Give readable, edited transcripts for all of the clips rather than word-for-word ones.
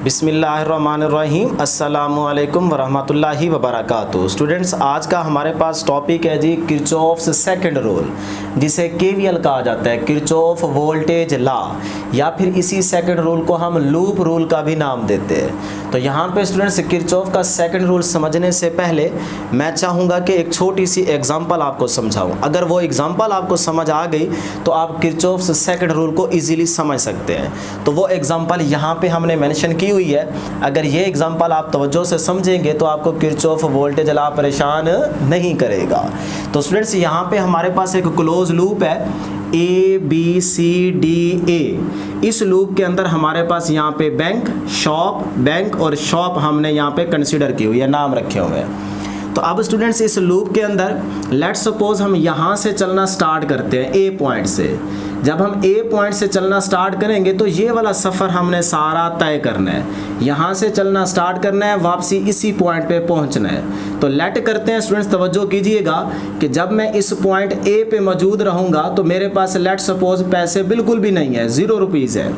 बिस्मिल्लाहिर्रहमानिर्रहीम अस्सलामुअलैकुम वरहमतुल्लाहि वबरकातुहू। स्टूडेंट्स, आज का हमारे पास टॉपिक है जी किरचॉफ्स सेकंड रूल, जिसे केवीएल कहा जाता है, किरचॉफ वोल्टेज लॉ, या फिर इसी सेकंड रूल को हम लूप रूल का भी नाम देते हैं। तो यहाँ पे स्टूडेंट्स किरचॉफ का सेकंड रूल समझने से पहले मैं चाहूँगा कि एक छोटी सी एग्जांपल आपको समझाऊँ। अगर वो एग्जांपल आपको समझ आ गई तो आप किरचॉफ्स सेकंड रूल को इजीली समझ सकते हैं। तो वो एग्जांपल यहाँ पे हमने मेंशन की हुई है। अगर ये एग्जांपल आप तवज्जो से समझेंगे तो आपको किरचॉफ वोल्टेज लॉ परेशान नहीं करेगा। तो स्टूडेंट्स, यहाँ पे हमारे पास एक क्लोज लूप है ABCDA। इस लूप के अंदर हमारे पास यहाँ पे बैंक और शॉप हमने यहाँ पे कंसीडर की हुई है, नाम रखे हुए हैं। तो अब स्टूडेंट्स, इस लूप के अंदर लेट्स सपोज हम यहाँ से चलना स्टार्ट करते हैं A पॉइंट से। जब हम A पॉइंट से चलना स्टार्ट करेंगे तो ये वाला सफ़र हमने सारा तय करना है। यहाँ से चलना स्टार्ट करना है, वापसी इसी पॉइंट पे पहुँचना है। तो लेट करते हैं स्टूडेंट्स, तवज्जो कीजिएगा कि जब मैं इस पॉइंट A पे मौजूद रहूँगा तो मेरे पास लेट सपोज पैसे बिल्कुल भी नहीं है, 0 रुपीज़ है।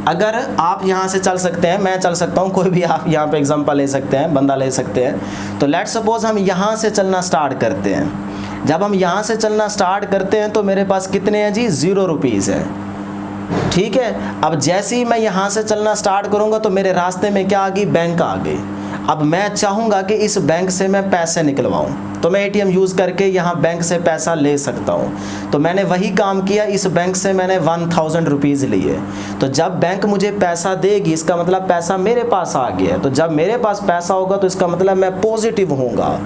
अगर आप यहाँ से चल सकते हैं, मैं चल सकता हूँ, कोई भी आप यहाँ पे एग्जांपल ले सकते हैं, बंदा ले सकते हैं। तो लेट सपोज हम यहाँ से चलना स्टार्ट करते हैं। जब हम यहाँ से चलना स्टार्ट करते हैं तो मेरे पास कितने हैं जी, 0 रुपीज़ है। ठीक है। अब जैसे ही मैं यहाँ से चलना स्टार्ट करूँगा तो मेरे रास्ते में क्या आ गई, बैंक आ गई। अब मैं चाहूँगा कि इस बैंक से मैं पैसे निकलवाऊँ, तो मैं ATM यूज़ करके यहाँ बैंक से पैसा ले सकता हूँ। तो मैंने वही काम किया, इस बैंक से मैंने 1000 रुपीज़ लिए। तो जब बैंक मुझे पैसा देगी, इसका मतलब पैसा मेरे पास आ गया। तो जब मेरे पास पैसा होगा तो इसका मतलब मैं पॉजिटिव होऊंगा,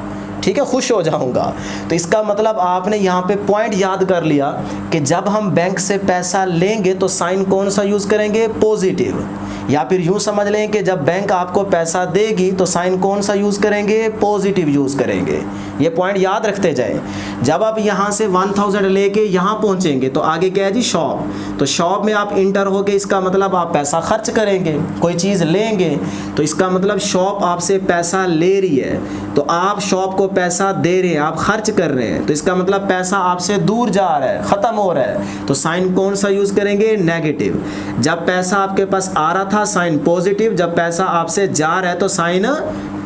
ठीक है, खुश हो जाऊंगा। तो इसका मतलब आपने यहाँ पे पॉइंट याद कर लिया कि जब हम बैंक से पैसा लेंगे तो साइन कौन सा यूज़ करेंगे, पॉजिटिव। या फिर यूँ समझ लें कि जब बैंक आपको पैसा देगी तो साइन कौन सा यूज़ करेंगे, पॉजिटिव यूज़ करेंगे। ये पॉइंट याद रखते जाएं। जब आप यहाँ से 1000 लेके यहाँ पहुँचेंगे तो आगे क्या है जी, शॉप। तो शॉप में आप इंटर होके, इसका मतलब आप पैसा खर्च करेंगे, कोई चीज़ लेंगे। तो इसका मतलब शॉप आपसे पैसा ले रही है, तो आप शॉप को पैसा दे रहे हैं, आप खर्च कर रहे हैं। तो इसका मतलब पैसा आपसे दूर जा रहा है, ख़त्म हो रहा है। तो साइन कौन सा यूज़ करेंगे, नेगेटिव। जब पैसा आपके पास आ रहा था साइन पॉजिटिव, जब पैसा आपसे जा रहा है तो साइन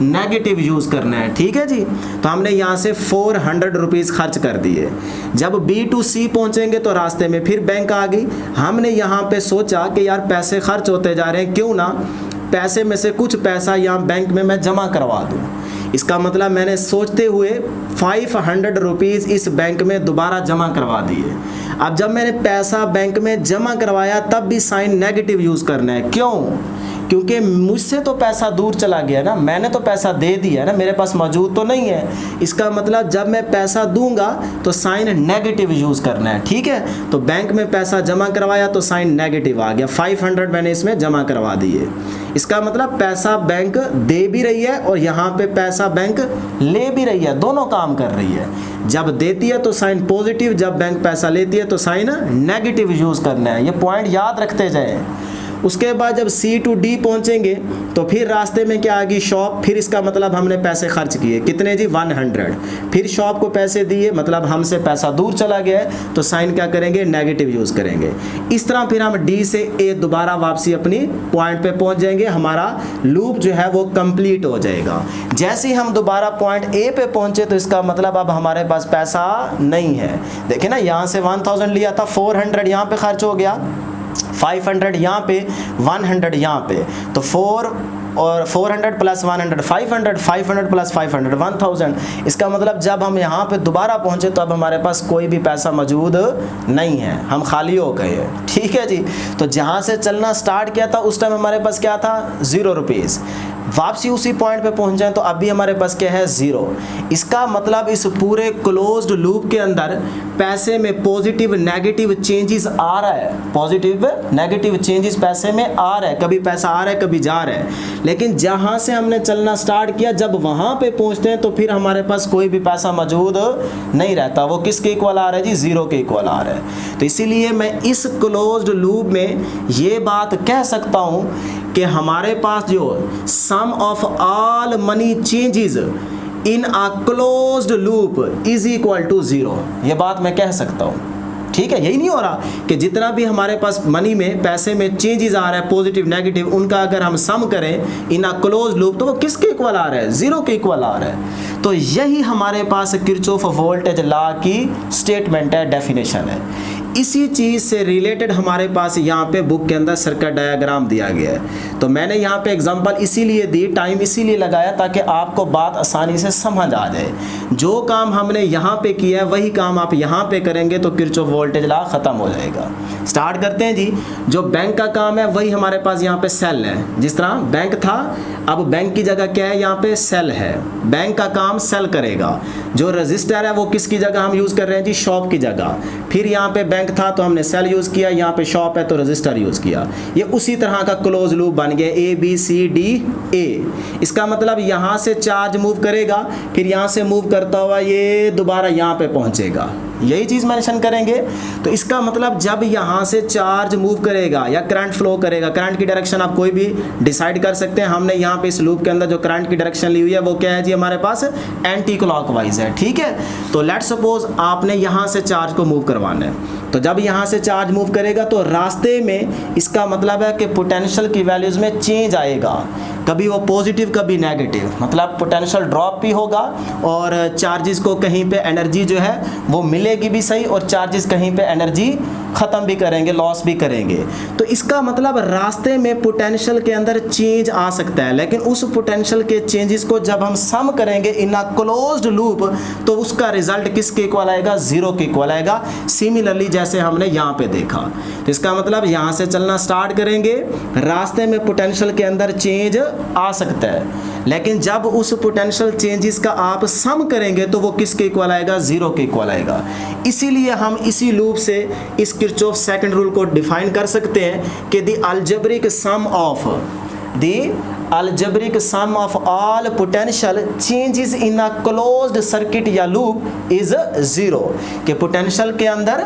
नेगेटिव यूज़ करना है। ठीक है जी। तो हमने यहाँ से 400 रुपीज़ खर्च कर दिए। जब B to C पहुँचेंगे तो रास्ते में फिर बैंक आ गई। हमने यहाँ पे सोचा कि यार पैसे खर्च होते जा रहे हैं, क्यों ना पैसे में से कुछ पैसा यहाँ बैंक में मैं जमा करवा दूँ। इसका मतलब मैंने सोचते हुए 500 रुपीज़ इस बैंक में दोबारा जमा करवा दिए। अब जब मैंने पैसा बैंक में जमा करवाया तब भी साइन नेगेटिव यूज़ करना है। क्यों? क्योंकि मुझसे तो पैसा दूर चला गया ना, मैंने तो पैसा दे दिया ना, मेरे पास मौजूद तो नहीं है। इसका मतलब जब मैं पैसा दूंगा तो साइन नेगेटिव यूज़ करना है। ठीक है। तो बैंक में पैसा जमा करवाया तो साइन नेगेटिव आ गया, 500 मैंने इसमें जमा करवा दिए। इसका मतलब पैसा बैंक दे भी रही है और यहाँ पे पैसा बैंक ले भी रही है, दोनों काम कर रही है। जब देती है तो साइन पॉजिटिव, जब बैंक पैसा लेती है तो साइन नेगेटिव यूज़ करना है। ये पॉइंट याद रखते जाएं। उसके बाद जब C to D पहुँचेंगे तो फिर रास्ते में क्या आ गई, शॉप। फिर इसका मतलब हमने पैसे खर्च किए, कितने जी, 100। फिर शॉप को पैसे दिए, मतलब हमसे पैसा दूर चला गया है, तो साइन क्या करेंगे, नेगेटिव यूज़ करेंगे। इस तरह फिर हम D से A दोबारा वापसी अपनी पॉइंट पे पहुँच जाएंगे। हमारा लूप जो है वो कंप्लीट हो जाएगा। जैसे ही हम दोबारा पॉइंट A पे पहुँचे तो इसका मतलब अब हमारे पास पैसा नहीं है। देखिए ना, यहाँ से 1000 लिया था, 400 यहाँ पे खर्च हो गया, 500 यहाँ पे, 100 यहाँ पे। तो 400 प्लस 100 500, 500 प्लस 500 1000। इसका मतलब जब हम यहाँ पे दोबारा पहुँचे तो अब हमारे पास कोई भी पैसा मौजूद नहीं है, हम खाली हो गए हैं। ठीक है जी। तो जहाँ से चलना स्टार्ट किया था उस टाइम हमारे पास क्या था, 0 रुपीज़। वापसी उसी पॉइंट पे पहुंच जाए तो अभी हमारे पास क्या है, 0। इसका मतलब इस पूरे क्लोज्ड लूप के अंदर पैसे में पॉजिटिव नेगेटिव चेंजेस आ रहा है, पॉजिटिव नेगेटिव चेंजेस पैसे में आ रहा है। कभी पैसा आ रहा है, कभी जा रहा है। लेकिन जहां से हमने चलना स्टार्ट किया, जब वहां पे पहुंचते हैं तो फिर हमारे पास कोई भी पैसा मौजूद नहीं रहता। वो किसके इक्वल आ रहा है जी, 0 के इक्वल आ रहा है। तो इसीलिए मैं इस क्लोज्ड लूप में ये बात कह सकता हूं कि हमारे पास जो sum of all money changes in a closed loop is equal to 0, ये बात मैं कह सकता हूँ। ठीक है, यही नहीं हो रहा कि जितना भी हमारे पास मनी में, पैसे में चेंजेस आ रहा है पॉजिटिव नेगेटिव, उनका अगर हम सम करें इन अ क्लोज लूप तो वो किसके इक्वल आ रहा है, जीरो के इक्वल आ रहा है। तो यही हमारे पास किरचॉफ वोल्टेज लॉ की स्टेटमेंट है, डेफिनेशन है। इसी चीज़ से रिलेटेड हमारे पास यहाँ पे बुक के अंदर सर्किट डायग्राम दिया गया है। तो मैंने यहाँ पे एग्जांपल इसीलिए दी, टाइम इसीलिए लगाया ताकि आपको बात आसानी से समझ आ जाए। जो काम हमने यहाँ पे किया है वही काम आप यहाँ पे करेंगे तो किरचॉफ वोल्टेज लॉ ख़त्म हो जाएगा। स्टार्ट करते हैं जी। जो बैंक का काम है वही हमारे पास यहाँ पे सेल है। जिस तरह बैंक था, अब बैंक की जगह क्या है, यहाँ पे सेल है। बैंक का काम सेल करेगा। जो रजिस्टर है वो किसकी जगह हम यूज़ कर रहे हैं जी, शॉप की जगह। फिर यहाँ पे बैंक था तो हमने सेल यूज़ किया, यहाँ पे शॉप है तो रजिस्टर यूज़ किया। ये उसी तरह का क्लोज लूप बन गया, A B C D A. इसका मतलब यहाँ से चार्ज मूव करेगा, फिर यहाँ से मूव करता हुआ ये दोबारा यहाँ पे पहुँचेगा, यही चीज़ मेंशन करेंगे। तो इसका मतलब जब यहाँ से चार्ज मूव करेगा या करंट फ्लो करेगा, करंट की डायरेक्शन आप कोई भी डिसाइड कर सकते हैं। हमने यहाँ पे इस लूप के अंदर जो करंट की डायरेक्शन ली हुई है वो क्या है जी, हमारे पास एंटी क्लॉकवाइज है। ठीक है, तो लेट्स सपोज आपने यहाँ से चार्ज को मूव करवाना है, तो जब यहाँ से चार्ज मूव करेगा तो रास्ते में, इसका मतलब है कि पोटेंशियल की वैल्यूज़ में चेंज आएगा, कभी वो पॉजिटिव कभी नेगेटिव, मतलब पोटेंशियल ड्रॉप भी होगा और चार्जेस को कहीं पे एनर्जी जो है वो मिलेगी भी सही, और चार्जेस कहीं पे एनर्जी ख़त्म भी करेंगे, लॉस भी करेंगे। तो इसका मतलब रास्ते में पोटेंशियल के अंदर चेंज आ सकता है, लेकिन उस पोटेंशियल के चेंजेस को जब हम सम करेंगे इन अ क्लोज्ड लूप तो उसका रिजल्ट किसके इक्वल आएगा, जीरो के इक्वल आएगा। सिमिलरली जैसे हमने यहाँ पे देखा, तो इसका मतलब यहाँ से चलना स्टार्ट करेंगे, रास्ते में पोटेंशियल के अंदर चेंज आ सकता है, लेकिन जब उस पोटेंशियल चेंजेस का आप सम करेंगे तो वो किसके इक्वल आएगा, जीरो के इक्वल आएगा। इसीलिए हम इसी लूप से इस किरचॉफ सेकंड रूल को डिफाइन कर सकते हैं कि the algebraic sum of all potential changes in a closed circuit या लूप इज जीरो। कि पोटेंशियल के अंदर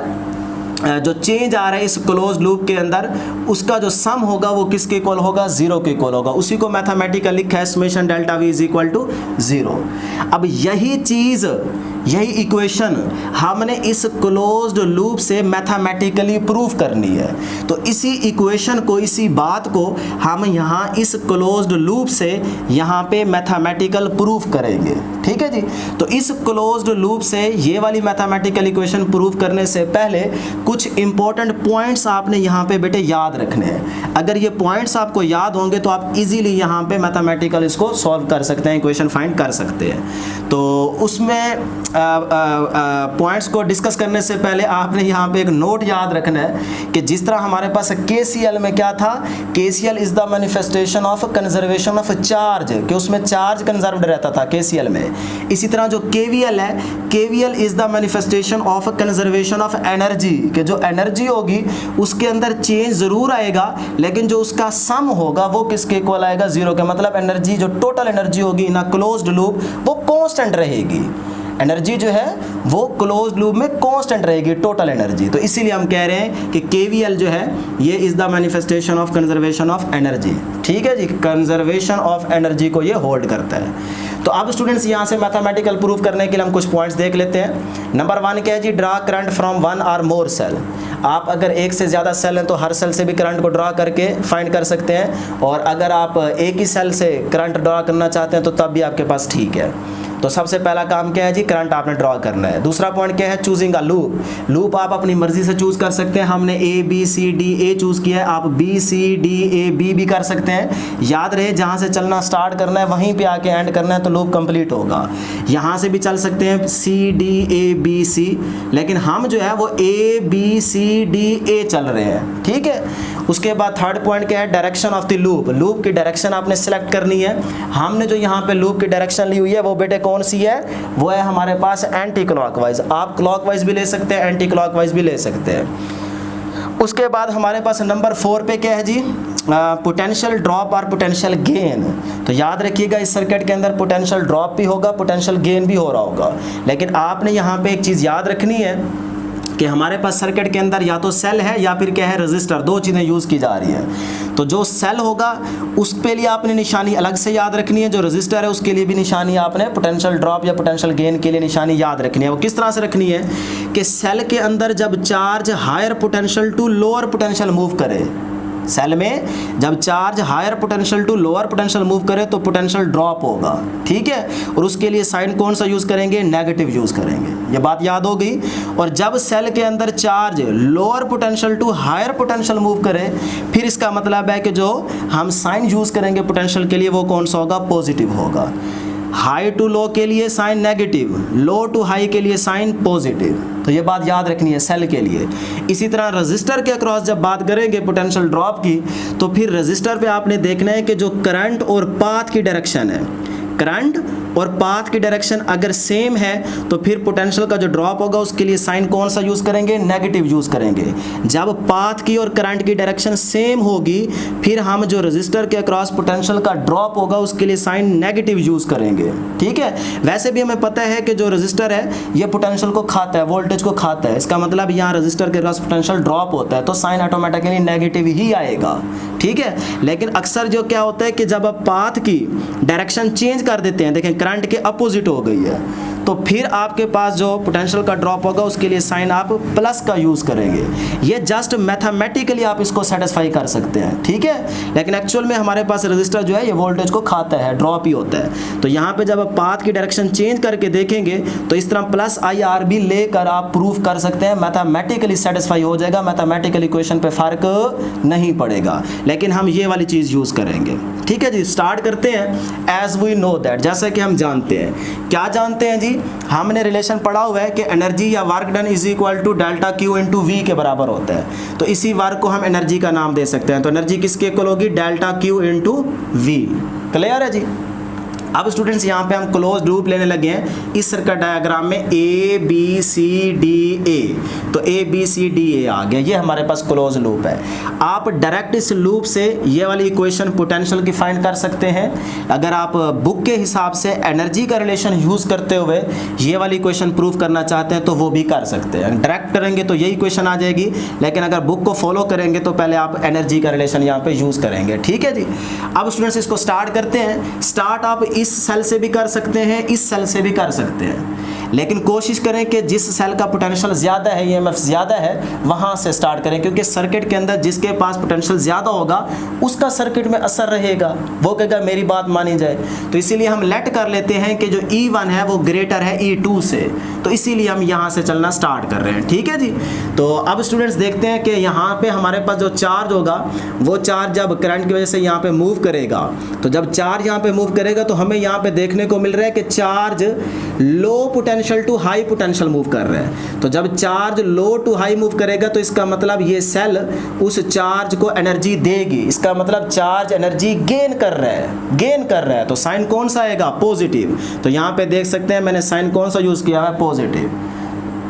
जो चेंज आ रहा है इस क्लोज लूप के अंदर, उसका जो सम होगा वो किसके इक्वल होगा, जीरो के इक्वल होगा। उसी को मैथमेटिकल लिखा है, summation delta V is equal to zero. अब यही चीज़, यही इक्वेशन हमने इस क्लोज्ड लूप से मैथमेटिकली प्रूफ करनी है। तो इसी इक्वेशन को, इसी बात को हम यहाँ इस क्लोज्ड लूप से यहाँ पे मैथमेटिकल प्रूफ करेंगे। ठीक है जी। तो इस क्लोज्ड लूप से ये वाली मैथमेटिकल इक्वेशन प्रूफ करने से पहले कुछ इंपॉर्टेंट पॉइंट्स आपने यहाँ पे बेटे याद रखने हैं। अगर ये पॉइंट्स आपको याद होंगे तो आप इजीली यहाँ पे मैथमेटिकल इसको सॉल्व कर सकते हैं, इक्वेशन फाइंड कर सकते हैं। तो उसमें पॉइंट्स को डिस्कस करने से पहले आपने यहाँ पे एक नोट याद रखना है कि जिस तरह हमारे पास KCL में क्या था, KCL is the manifestation of conservation of charge, कि उसमें चार्ज कंजर्व्ड रहता था KCL में। इसी तरह जो KVL है, KVL is the manifestation of conservation of energy, कि जो एनर्जी होगी उसके अंदर चेंज जरूर आएगा, लेकिन जो उसका सम होगा वो किसके इक्वल आएगा, जीरो के। मतलब एनर्जी, जो टोटल एनर्जी होगी इन अ क्लोज्ड लूप वो कांस्टेंट रहेगी। एनर्जी जो है वो क्लोज्ड लूप में कांस्टेंट रहेगी, टोटल एनर्जी। तो इसीलिए हम कह रहे हैं कि KVL जो है ये is the manifestation of conservation of energy. ठीक है जी, कंजर्वेशन ऑफ एनर्जी को ये होल्ड करता है। तो अब स्टूडेंट्स यहाँ से मैथमेटिकल प्रूफ करने के लिए हम कुछ पॉइंट्स देख लेते हैं। नंबर 1 क्या है जी, ड्रा करंट फ्रॉम 1 और मोर सेल। आप अगर एक से ज़्यादा सेल हैं तो हर सेल से भी करंट को ड्रा करके फाइंड कर सकते हैं, और अगर आप एक ही सेल से करंट ड्रा करना चाहते हैं तो तब भी आपके पास ठीक है। तो सबसे पहला काम क्या है जी, करंट आपने ड्रॉ करना है। दूसरा पॉइंट क्या है, चूजिंग अ लूप। लूप आप अपनी मर्जी से चूज कर सकते हैं। हमने ABCDA चूज किया है, आप BCDAB भी कर सकते हैं। याद रहे जहाँ से चलना स्टार्ट करना है वहीं पे आके एंड करना है तो लूप कंप्लीट होगा। यहाँ से भी चल सकते हैं CDABC, लेकिन हम जो है वो ABCDA चल रहे हैं। ठीक है। उसके बाद थर्ड पॉइंट क्या है, direction of the loop. Loop की डायरेक्शन आपने सेलेक्ट करनी है। हमने जो यहाँ पे लूप की डायरेक्शन ली हुई है वो बेटे कौन सी है, वो है हमारे पास एंटी क्लॉकवाइज। आप क्लॉकवाइज भी ले सकते हैं, एंटी क्लॉकवाइज भी ले सकते हैं। उसके बाद हमारे पास नंबर 4 पे क्या है जी, पोटेंशियल ड्रॉप और पोटेंशियल गेन। तो याद रखिएगा इस सर्किट के अंदर पोटेंशियल ड्रॉप भी होगा, पोटेंशियल गेन भी हो रहा होगा। लेकिन आपने यहाँ पे एक चीज़ याद रखनी है कि हमारे पास सर्किट के अंदर या तो सेल है या फिर क्या है रजिस्टर, दो चीज़ें यूज़ की जा रही है। तो जो सेल होगा उस पे लिए आपने निशानी अलग से याद रखनी है, जो रजिस्टर है उसके लिए भी निशानी आपने पोटेंशियल ड्रॉप या पोटेंशियल गेन के लिए निशानी याद रखनी है। वो किस तरह से रखनी है कि सेल के अंदर जब charge higher potential to lower potential move करे, सेल में जब charge higher potential to lower potential move करे तो पोटेंशियल ड्रॉप होगा, ठीक है। और उसके लिए साइन कौन सा यूज़ करेंगे, नेगेटिव यूज़ करेंगे, ये बात याद हो गई। और जब सेल के अंदर charge lower potential to higher potential move करे, फिर इसका मतलब है कि जो हम साइन यूज़ करेंगे पोटेंशियल के लिए वो कौन सा होगा, पॉजिटिव होगा। हाई टू लो के लिए sign negative, low to high के लिए साइन पॉजिटिव। तो ये बात याद रखनी है सेल के लिए। इसी तरह रजिस्टर के अक्रॉस जब बात करेंगे पोटेंशियल ड्रॉप की, तो फिर रजिस्टर पे आपने देखना है कि जो करंट और पाथ की डायरेक्शन है, करंट और पाथ की डायरेक्शन अगर सेम है तो फिर पोटेंशियल का जो ड्रॉप होगा उसके लिए साइन कौन सा यूज़ करेंगे, नेगेटिव यूज़ करेंगे। जब पाथ की और करंट की डायरेक्शन सेम होगी फिर हम जो रजिस्टर के अक्रॉस पोटेंशियल का ड्रॉप होगा उसके लिए साइन नेगेटिव यूज़ करेंगे, ठीक है। वैसे भी हमें पता है कि जो रजिस्टर है ये पोटेंशियल को खाता है, वोल्टेज को खाता है, इसका मतलब यहाँ रजिस्टर के अक्रॉस पोटेंशियल ड्रॉप होता है तो साइन ऑटोमेटिकली नेगेटिव ही आएगा, ठीक है। लेकिन अक्सर जो क्या होता है कि जब आप पाथ की डायरेक्शन चेंज कर देते हैं, देखें करंट के अपोजिट हो गई है, तो फिर आपके पास जो पोटेंशियल का ड्रॉप होगा उसके लिए साइन आप प्लस का यूज़ करेंगे। ये जस्ट मैथमेटिकली आप इसको सेटिस्फाई कर सकते हैं, ठीक है। लेकिन एक्चुअल में हमारे पास रजिस्टर जो है ये वोल्टेज को खाता है, ड्रॉप ही होता है। तो यहाँ पे जब आप पाथ की डायरेक्शन चेंज करके देखेंगे तो इस तरह प्लस IR भी लेकर आप प्रूफ कर सकते हैं, मैथमेटिकली सेटिस्फाई हो जाएगा, मैथमेटिकली इक्वेशन पे फ़र्क नहीं पड़ेगा। लेकिन हम ये वाली चीज़ यूज़ करेंगे, ठीक है जी। स्टार्ट करते हैं। एज वी नो दैट, जैसा कि हम जानते हैं, क्या जानते हैं जी, हमने रिलेशन पढ़ा हुआ है कि एनर्जी या work done is equal to delta Q into V के बराबर होता है। तो इसी वर्क को हम एनर्जी का नाम दे सकते हैं। तो एनर्जी किसके इक्वल होगी, delta Q into V. Clear है जी। अब स्टूडेंट्स यहाँ पे हम क्लोज लूप लेने लगे हैं इस सर्किट डायग्राम में A B C D A। तो A B C D A आ गया, ये हमारे पास क्लोज लूप है। आप डायरेक्ट इस लूप से ये वाली इक्वेशन पोटेंशियल की फाइंड कर सकते हैं। अगर आप बुक के हिसाब से एनर्जी का रिलेशन यूज़ करते हुए ये वाली इक्वेशन प्रूव करना चाहते हैं तो वो भी कर सकते हैं। डायरेक्ट करेंगे तो यही इक्वेशन आ जाएगी, लेकिन अगर बुक को फॉलो करेंगे तो पहले आप एनर्जी का रिलेशन यहाँ पे यूज़ करेंगे, ठीक है जी। अब स्टूडेंट्स इसको स्टार्ट करते हैं। स्टार्ट आप इस सेल से भी कर सकते हैं, इस सेल से भी कर सकते हैं, लेकिन कोशिश करें कि जिस सेल का पोटेंशियल ज़्यादा है, EMF ज़्यादा है, वहाँ से स्टार्ट करें, क्योंकि सर्किट के अंदर जिसके पास पोटेंशियल ज़्यादा होगा उसका सर्किट में असर रहेगा, वो कहेगा मेरी बात मानी जाए। तो इसीलिए हम लेट कर लेते हैं कि जो E1 है वो ग्रेटर है E2 से, तो इसीलिए हम यहाँ से चलना स्टार्ट कर रहे हैं, ठीक है जी। तो अब स्टूडेंट्स देखते हैं कि यहाँ पे हमारे पास जो चार्ज होगा वो चार्ज जब करंट की वजह से यहाँ पे मूव करेगा, तो जब चार्ज यहाँ पे मूव करेगा तो हमें यहाँ पे देखने को मिल रहा है कि charge low potential to high potential move कर रहा है। तो जब charge low to high move करेगा तो इसका मतलब ये सेल उस चार्ज को एनर्जी देगी, इसका मतलब चार्ज एनर्जी गेन कर रहा है, तो साइन कौन सा आएगा, पॉजिटिव। तो यहाँ पे देख सकते हैं मैंने साइन कौन सा यूज़ किया है, पॉजिटिव।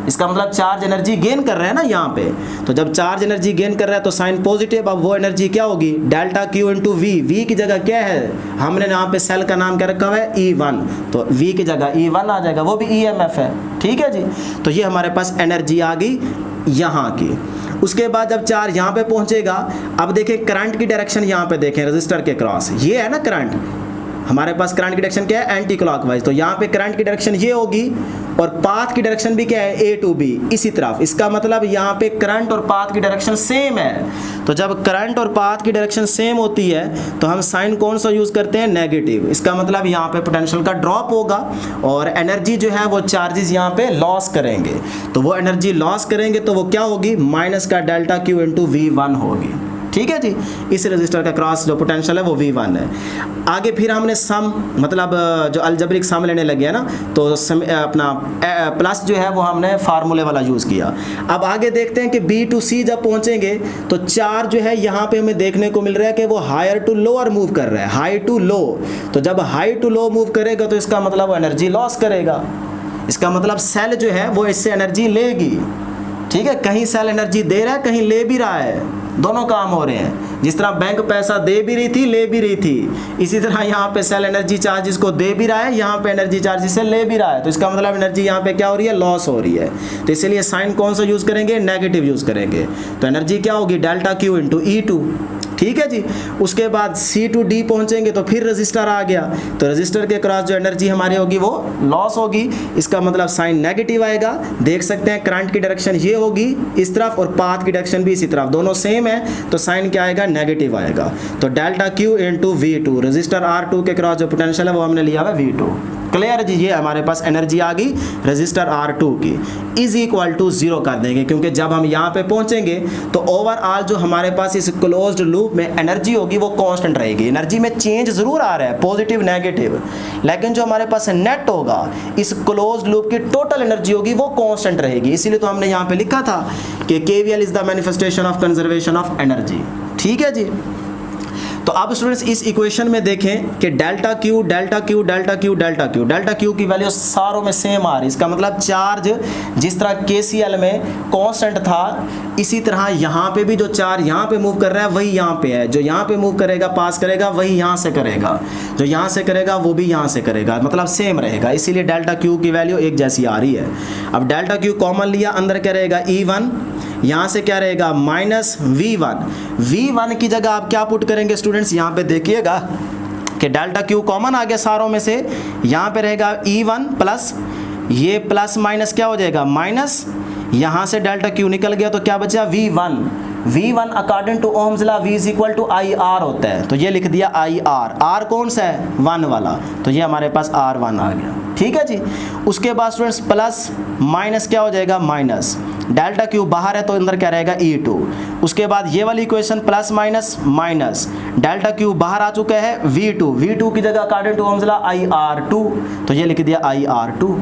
इसका मतलब चार्ज एनर्जी गेन कर रहा है ना यहाँ पे। तो जब चार्ज एनर्जी गेन कर रहा है तो साइन पॉजिटिव। अब वो एनर्जी क्या होगी, delta Q into V. V की जगह क्या है, हमने यहाँ पे सेल का नाम क्या रखा हुआ है, E1, तो वी की जगह E1 आ जाएगा, वो भी EMF है, ठीक है जी। तो ये हमारे पास एनर्जी आ गई यहाँ की। उसके बाद जब चार्ज यहाँ पे पहुँचेगा, अब देखें करंट की डायरेक्शन यहाँ पे देखें रजिस्टर के क्रॉस, ये है ना करंट, हमारे पास करंट की डायरेक्शन क्या है, एंटी क्लॉकवाइज। तो यहाँ पे करंट की डायरेक्शन ये होगी और पाथ की डायरेक्शन भी क्या है, A to B, इसी तरफ। इसका मतलब यहाँ पे करंट और पाथ की डायरेक्शन सेम है। तो जब करंट और पाथ की डायरेक्शन सेम होती है तो हम साइन कौन सा यूज़ करते हैं, नेगेटिव। इसका मतलब यहाँ पे पोटेंशियल का ड्रॉप होगा और एनर्जी जो है वो चार्जेस यहाँ पे लॉस करेंगे। तो वो एनर्जी लॉस करेंगे तो वो क्या होगी, माइनस का डेल्टा क्यू इंटू V1 होगी, ठीक है जी। इस रजिस्टर का क्रॉस जो पोटेंशियल है वो V1 है। आगे फिर हमने सम मतलब जो अलजेब्रिक सम लेने लगे हैं ना, तो अपना प्लस जो है वो हमने फार्मूले वाला यूज़ किया। अब आगे देखते हैं कि B to C जब पहुंचेंगे तो चार्ज जो है यहाँ पे हमें देखने को मिल रहा है कि वो हायर टू लोअर मूव कर रहा है, हाई टू लो। तो जब हाई टू लो मूव करेगा तो इसका मतलब वो एनर्जी लॉस करेगा, इसका मतलब सेल जो है वो इससे एनर्जी लेगी, ठीक है। कहीं सेल एनर्जी दे रहा है, कहीं ले भी रहा है, दोनों काम हो रहे हैं। जिस तरह बैंक पैसा दे भी रही थी, ले भी रही थी, इसी तरह यहाँ पे सेल एनर्जी चार्जेस को दे भी रहा है, यहाँ पे एनर्जी चार्जेस से ले भी रहा है। तो इसका मतलब एनर्जी यहाँ पे क्या हो रही है, लॉस हो रही है। तो इसलिए साइन कौन सा यूज करेंगे, नेगेटिव यूज करेंगे। तो एनर्जी क्या होगी, डेल्टा क्यू इंटू E2, ठीक है जी। उसके बाद C to D पहुंचेंगे तो फिर रजिस्टर आ गया, तो रजिस्टर के क्रॉस जो एनर्जी हमारी होगी वो लॉस होगी। इसका मतलब साइन नेगेटिव आएगा। देख सकते हैं करंट की डायरेक्शन ये होगी इस तरफ और पाथ की डायरेक्शन भी इसी तरफ, दोनों सेम है, तो साइन क्या आएगा, नेगेटिव आएगा। तो delta Q into V2, register R2 के क्रॉस जो पोटेंशियल है वो हमने लिया है V2। क्लियर जी, ये हमारे पास एनर्जी आ गई रजिस्टर R2 की, इज इक्वल टू 0 कर देंगे, क्योंकि जब हम यहाँ पे पहुंचेंगे तो ओवरऑल जो हमारे पास इस क्लोज्ड लूप में एनर्जी होगी वो कांस्टेंट रहेगी। एनर्जी में चेंज जरूर आ रहा है, पॉजिटिव नेगेटिव, लेकिन जो हमारे पास नेट होगा इस क्लोज्ड लूप की टोटल एनर्जी होगी वो कांस्टेंट रहेगी। इसीलिए तो हमने यहाँ पे लिखा था कि KVL is the manifestation of conservation of energy. ठीक है जी। तो अब स्टूडेंट्स इस इक्वेशन में देखें कि delta Q delta Q delta Q delta Q, delta Q की वैल्यू सारों में सेम आ रही है। इसका मतलब चार्ज जिस तरह KCL में कांस्टेंट था, इसी तरह यहाँ पे भी जो चार्ज यहाँ पे मूव कर रहा है वही यहाँ पे है। जो यहाँ पे मूव करेगा, पास करेगा, वही यहाँ से करेगा, जो यहाँ से करेगा वो भी यहाँ से करेगा, मतलब सेम रहेगा। इसीलिए डेल्टा क्यू की वैल्यू एक जैसी आ रही है। अब डेल्टा क्यू कॉमन लिया, अंदर क्या रहेगा, E1, यहाँ से क्या रहेगा माइनस V1। V1 की जगह आप क्या पुट करेंगे स्टूडेंट्स, यहाँ पे देखिएगा कि डेल्टा क्यू कॉमन आ गया सारों में से, यहाँ पे रहेगा E1 प्लस, ये प्लस माइनस क्या हो जाएगा माइनस, यहाँ से डेल्टा क्यू निकल गया तो क्या बचा V1। V1 according to Ohm's law V is equal to IR होता है, तो ये लिख दिया IR। R कौन सा है, 1 वाला, तो ये हमारे पास R1 आ गया। ठीक है जी। उसके बाद स्टूडेंट्स प्लस माइनस क्या हो जाएगा माइनस, डेल्टा क्यू बाहर है तो अंदर क्या रहेगा E2। उसके बाद ये वाली equation plus minus minus, delta Q बाहर आ चुका है V2 की जगह according to Ohm's law IR2, तो ये लिख दिया IR2।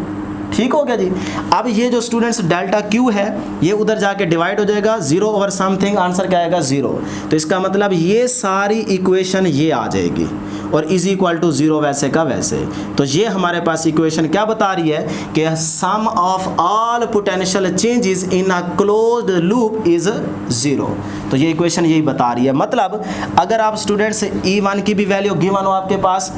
ठीक हो गया जी। अब ये जो स्टूडेंट्स डेल्टा क्यू है ये उधर जाके डिवाइड हो जाएगा, 0 ओवर समथिंग, आंसर क्या आएगा 0। तो इसका मतलब ये सारी इक्वेशन ये आ जाएगी और इज इक्वल टू 0 वैसे का वैसे। तो ये हमारे पास इक्वेशन क्या बता रही है कि sum of all potential changes in a closed loop is 0। तो ये इक्वेशन यही बता रही है। मतलब अगर आप स्टूडेंट्स E1 की भी वैल्यू गिवन हो आपके पास,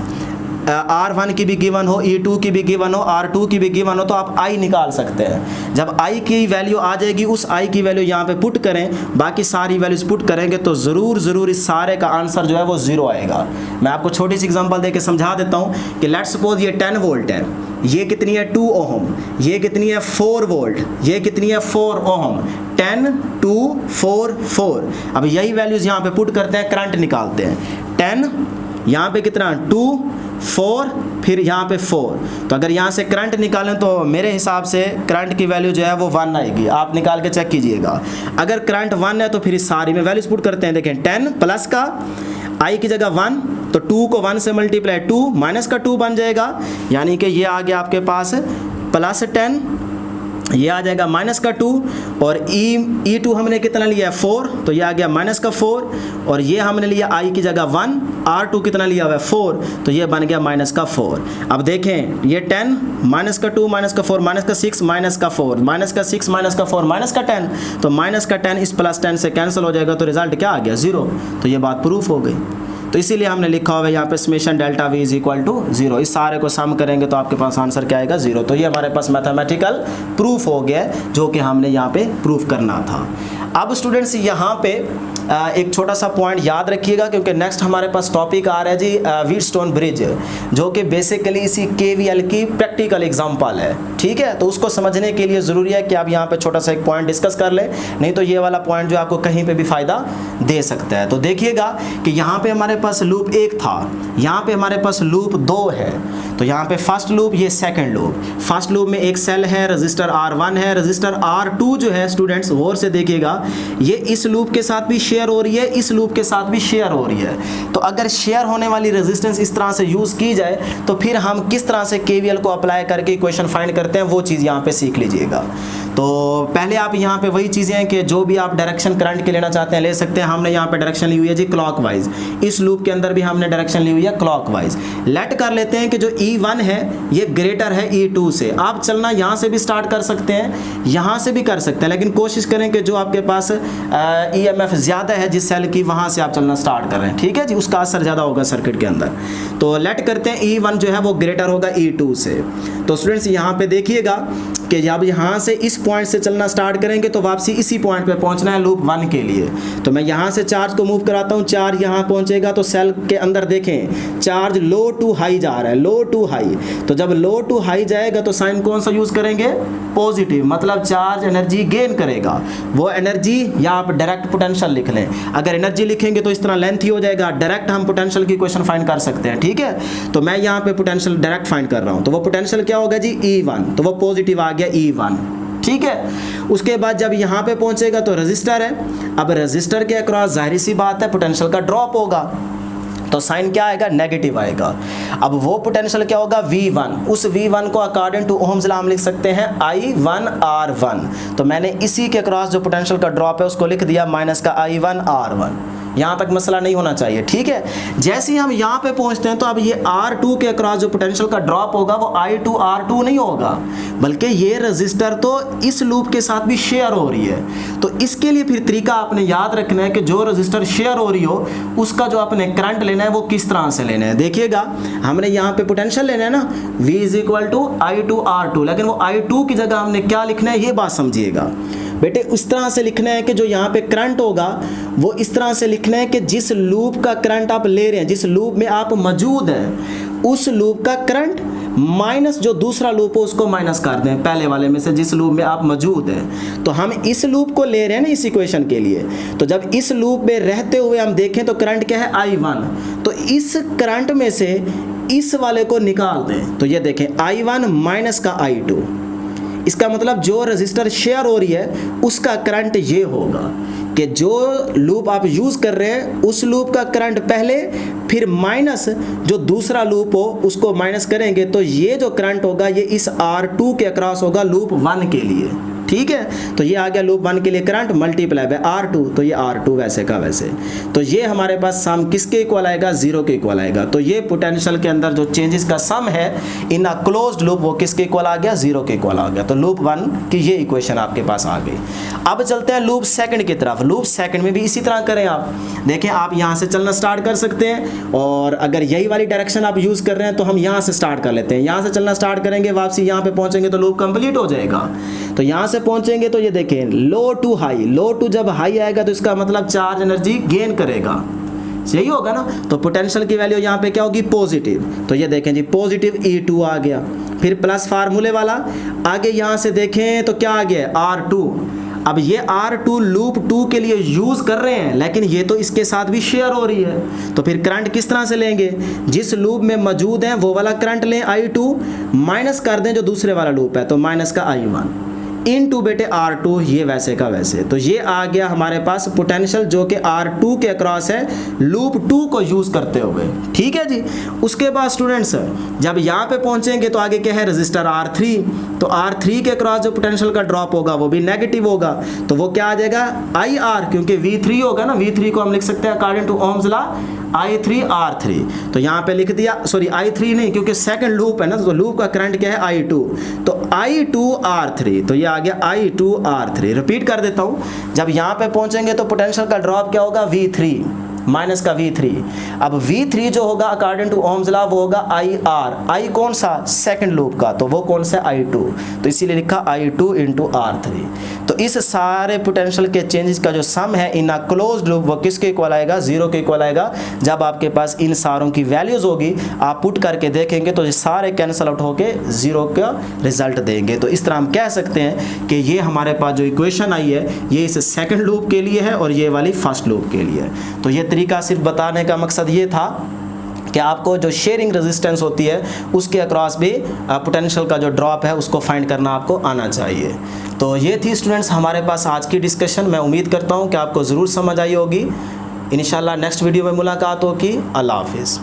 R1 की भी गिवन हो, E2 की भी गिवन हो, R2 की भी गिवन हो, तो आप I निकाल सकते हैं। जब I की वैल्यू आ जाएगी उस I की वैल्यू यहाँ पे पुट करें, बाकी सारी वैल्यूज पुट करेंगे तो ज़रूर इस सारे का आंसर जो है वो 0 आएगा। मैं आपको छोटी सी एग्जांपल देके समझा देता हूँ कि लेट्स सपोज ये 10 वोल्ट है, ये कितनी है 2 ओहम, ये कितनी है 4 वोल्ट, ये कितनी है 4 ओहम, 10 2 4 4। अब यही वैल्यूज यहाँ पे पुट करते हैं, करंट निकालते हैं। 10 यहाँ पे कितना 2 4, फिर यहाँ पे 4। तो अगर यहाँ से करंट निकालें तो मेरे हिसाब से करंट की वैल्यू जो है वो 1 आएगी। आप निकाल के चेक कीजिएगा। अगर करंट 1 है तो फिर इस सारी में वैल्यूज पुट करते हैं। देखें 10 प्लस का I की जगह 1, तो 2 को 1 से मल्टीप्लाई 2, माइनस का 2 बन जाएगा, यानी कि ये आ गया आपके पास प्लस 10, ये आ जाएगा माइनस का 2, और E2 हमने कितना लिया है 4, तो ये आ गया माइनस का 4, और ये हमने लिया I की जगह 1, R2 कितना लिया हुआ है 4, तो ये बन गया माइनस का 4। अब देखें ये 10 माइनस का 2 माइनस का 4 माइनस का 6 माइनस का 4 माइनस का 6 माइनस का 4 माइनस का 10, तो माइनस का 10 इस प्लस 10 से कैंसिल हो जाएगा, तो रिजल्ट क्या आ गया 0। तो ये बात प्रूफ हो गई। तो इसीलिए हमने लिखा हुआ है यहाँ पे summation delta V is equal to 0। इस सारे को सम करेंगे तो आपके पास आंसर क्या आएगा 0। तो ये हमारे पास मैथमेटिकल प्रूफ हो गया जो कि हमने यहाँ पे प्रूफ करना था। अब स्टूडेंट्स यहाँ पे एक छोटा सा पॉइंट याद रखिएगा, क्योंकि नेक्स्ट हमारे पास टॉपिक आ रहा है जी व्हीटस्टोन ब्रिज, जो कि बेसिकली इसी KVL की प्रैक्टिकल एग्जांपल है। ठीक है, तो उसको समझने के लिए ज़रूरी है कि आप यहाँ पे छोटा सा एक पॉइंट डिस्कस कर लें, नहीं तो ये वाला पॉइंट जो आपको कहीं पे भी फ़ायदा दे सकता है। तो देखिएगा कि यहाँ पे हमारे पास लूप 1 था, यहाँ पे हमारे पास लूप 2 है। तो यहाँ पे फर्स्ट लूप, ये सेकंड लूप। फर्स्ट लूप में एक सेल है, रजिस्टर R1 है, रजिस्टर R2 जो है स्टूडेंट्स गौर से देखिएगा, ये इस लूप के साथ भी शेयर हो रही है, इस लूप के साथ भी शेयर हो रही है। तो अगर शेयर होने वाली रेजिस्टेंस इस तरह से यूज़ की जाए तो फिर हम किस तरह से KVL को अप्लाई करके इक्वेशन फाइंड करते हैं वो चीज़ यहाँ पे सीख लीजिएगा। तो पहले आप यहाँ पे वही चीज़ें हैं कि जो भी आप डायरेक्शन करंट के लेना चाहते हैं ले सकते हैं। हमने यहाँ पे डायरेक्शन ली हुई है जी क्लॉकवाइज, इस लूप के अंदर भी हमने डायरेक्शन ली हुई है क्लॉकवाइज। लेट कर लेते हैं कि जो E1 है ये ग्रेटर है E2 से। आप चलना यहाँ से भी स्टार्ट कर सकते हैं, यहाँ से भी कर सकते हैं, लेकिन कोशिश करें कि जो आपके पास EMF ज़्यादा है जिस सेल की, वहाँ से आप चलना स्टार्ट कर रहे हैं, ठीक है जी, उसका असर ज़्यादा होगा सर्किट के अंदर। तो लेट करते हैं E1 जो है वो ग्रेटर होगा E2 से। तो स्टूडेंट्स यहाँ पे देखिएगा कि जब यहाँ से इस पॉइंट से चलना स्टार्ट करेंगे तो वापसी इसी पॉइंट पे पहुँचना है लूप 1 के लिए। तो मैं यहाँ से चार्ज को मूव कराता हूँ, चार्ज यहाँ पहुँचेगा तो सेल के अंदर देखें चार्ज लो टू हाई जा रहा है, लो टू हाई। तो जब लो टू हाई जाएगा तो साइन कौन सा यूज़ करेंगे, पॉजिटिव, मतलब चार्ज एनर्जी गेन करेगा। वो एनर्जी या आप डायरेक्ट पोटेंशियल लिख लें, अगर एनर्जी लिखेंगे तो इस तरह लेंथ ही हो जाएगा, डायरेक्ट हम पोटेंशियल की इक्वेशन फाइंड कर सकते हैं, ठीक है। तो मैं यहाँ पे पोटेंशियल डायरेक्ट फाइंड कर रहा हूँ, तो वो पोटेंशियल क्या होगा जी E1, तो वो पॉजिटिव आ गया E1, ठीक है। उसके बाद जब यहाँ पे पहुँचेगा तो रजिस्टर है, अब रजिस्टर के अक्रॉस जाहिर सी बात है पोटेंशियल का ड्रॉप होगा, तो साइन क्या आएगा, नेगेटिव आएगा। अब वो पोटेंशियल क्या होगा V1, उस V1 को अकॉर्डिंग टू ओम्स लॉ हम लिख सकते हैं I1R1। तो मैंने इसी के क्रॉस जो पोटेंशियल का ड्रॉप है उसको लिख दिया माइनस का I1R1। यहाँ तक मसला नहीं होना चाहिए, ठीक है। जैसे ही हम यहाँ पे पहुँचते हैं तो अब ये R2 के अक्रॉस जो पोटेंशियल का ड्रॉप होगा वो I2R2 नहीं होगा, बल्कि ये रजिस्टर तो इस लूप के साथ भी शेयर हो रही है। तो इसके लिए फिर तरीका आपने याद रखना है कि जो रजिस्टर शेयर हो रही हो उसका जो आपने करंट लेना है वो किस तरह से लेना है। देखिएगा हमने यहाँ पे पोटेंशियल लेना है ना, V = I2R2, लेकिन वो I2 की जगह हमने क्या लिखना है ये बात समझिएगा बेटे। उस तरह से लिखना है कि जो यहाँ पे करंट होगा वो इस तरह से लिखना है कि जिस लूप का करंट आप ले रहे हैं, जिस लूप में आप मौजूद हैं, उस लूप का करंट माइनस जो दूसरा लूप हो उसको माइनस कर दें पहले वाले में से जिस लूप में आप मौजूद हैं। तो हम इस लूप को ले रहे हैं ना इस इक्वेशन के लिए, तो जब इस लूप में रहते हुए हम देखें तो करंट क्या है I1, तो इस करंट में से इस वाले को निकाल दें तो ये देखें I1 माइनस का I2। इसका मतलब जो रजिस्टर शेयर हो रही है उसका करंट ये होगा कि जो लूप आप यूज़ कर रहे हैं उस लूप का करंट पहले, फिर माइनस जो दूसरा लूप हो उसको माइनस करेंगे, तो ये जो करंट होगा ये इस R2 के अक्रॉस होगा लूप 1 के लिए, ठीक है। तो ये आ गया लूप 1 के लिए करंट मल्टीप्लाई बाय R2, तो ये R2 वैसे का वैसे। तो ये हमारे पास सम किसके इक्वल आएगा, 0 के इक्वल आएगा। तो ये पोटेंशियल के अंदर जो चेंजेस का सम है इन अ क्लोज्ड लूप वो किसके इक्वल आ गया, 0 के इक्वल आ गया। तो लूप 1 की ये इक्वेशन आपके पास आ गई। अब चलते हैं लूप 2 की तरफ। लूप 2 में भी इसी तरह करें आप, देखें आप यहाँ से चलना स्टार्ट कर सकते हैं, और अगर यही वाली डायरेक्शन आप यूज़ कर रहे हैं तो हम यहाँ से स्टार्ट कर लेते हैं। यहाँ से चलना स्टार्ट करेंगे, वापसी यहाँ पे पहुँचेंगे तो लूप कंप्लीट हो जाएगा। तो यहाँ से पहुंचेंगे तो ये देखें लो टू हाई, लो टू जब हाई आएगा तो इसका मतलब चार्ज एनर्जी गेन करेगा, यही होगा ना। तो पोटेंशियल की वैल्यू यहाँ पे क्या होगी, पॉजिटिव। तो ये देखें जी पॉजिटिव E2 आ गया, फिर प्लस फार्मूले वाला आगे यहाँ से देखें तो क्या आ गया R2। अब ये R2 लूप 2 के लिए यूज़ कर रहे हैं, लेकिन ये तो इसके साथ भी शेयर हो रही है। तो फिर करंट किस तरह से लेंगे, जिस लूप में मौजूद है वो वाला करंट लें I2, माइनस कर दें जो दूसरे वाला लूप है तो माइनस का I1 इनटू बेटे R2, ये वैसे का वैसे। तो ये आ गया हमारे पास पोटेंशियल जो कि R2 के अक्रॉस है लूप 2 को यूज़ करते हुए, ठीक है जी। उसके बाद स्टूडेंट्स जब यहाँ पे पहुँचेंगे तो आगे क्या है, रजिस्टर R3। तो R3 के अक्रॉस जो पोटेंशियल का ड्रॉप होगा वो भी नेगेटिव होगा, तो वो क्या आ जाएगा IR, क्योंकि V3 होगा ना, V3 को हम लिख सकते हैं according to Ohm's law I3R3। तो यहाँ पे लिख दिया, सॉरी I3 नहीं क्योंकि सेकंड लूप है ना, तो लूप का करंट क्या है I2, तो I2R3। तो ये आ गया I2R3। रिपीट कर देता हूँ, जब यहाँ पे पहुँचेंगे तो पोटेंशियल का ड्रॉप क्या होगा V3 माइनस का V3। अब V3 जो होगा अकॉर्डिंग टू ओम्स लॉ वो होगा IR, I कौन सा, सेकंड लूप का, तो वो कौन सा I2, तो इसीलिए लिखा I2 इंटू R3। तो इस सारे पोटेंशियल के चेंजेस का जो सम है इन अ क्लोज्ड लूप वो किसके इक्वल आएगा, 0 के इक्वल आएगा। जब आपके पास इन सारों की वैल्यूज़ होगी आप पुट करके देखेंगे तो ये सारे कैंसिल आउट होके 0 का रिजल्ट देंगे। तो इस तरह हम कह सकते हैं कि ये हमारे पास जो इक्वेशन आई है ये इस सेकंड लूप के लिए है और ये वाली फर्स्ट लूप के लिए है। तो ये तरीका सिर्फ बताने का मकसद ये था कि आपको जो शेयरिंग रेजिस्टेंस होती है उसके अक्रॉस भी पोटेंशियल का जो ड्रॉप है उसको फाइंड करना आपको आना चाहिए। तो ये थी स्टूडेंट्स हमारे पास आज की डिस्कशन। मैं उम्मीद करता हूँ कि आपको ज़रूर समझ आई होगी। इंशाल्लाह नेक्स्ट वीडियो में मुलाकात होगी। अल्लाह हाफिज़।